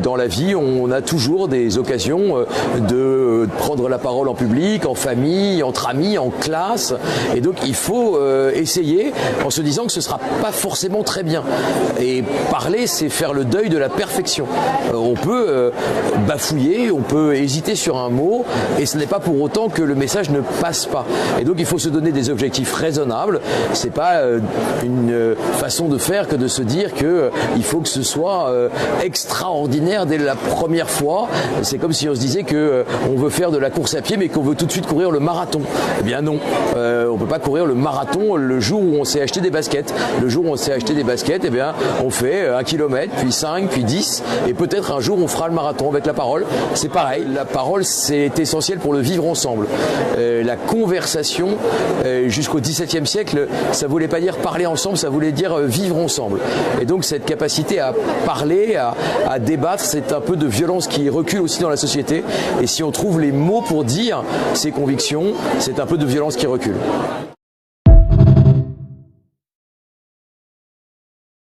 dans la vie, on a toujours des occasions de prendre la parole en public, en famille, entre amis, en classe. Et donc il faut essayer en se disant que ce ne sera pas forcément très bien. Et parler, c'est faire le deuil de la perfection. On peut bafouiller, on peut hésiter sur un mot, et ce n'est pas pour autant que le message ne passe pas. Et donc il faut se donner des objectifs raisonnables. C'est pas une façon de faire que de se dire que il faut que ce soit extraordinaire dès la première fois. C'est comme si on se disait que on veut faire de la course à pied mais qu'on veut tout de suite courir le marathon. Eh bien non, on peut pas courir le marathon le jour où on s'est acheté des baskets. Le jour où on s'est acheté des baskets, eh bien on fait 1 kilomètre, puis 5, puis 10, et peut-être un jour on fera le marathon. Avec la parole, c'est pareil. La parole, c'est essentiel pour le vivre ensemble. La conversation, jusqu'au XVIIe siècle, ça voulait pas dire parler ensemble, ça voulait dire vivre ensemble. Et donc cette capacité à parler, à débattre, c'est un peu de violence qui recule aussi dans la société. Et si on trouve les mots pour dire ses convictions, c'est un peu de violence qui recule.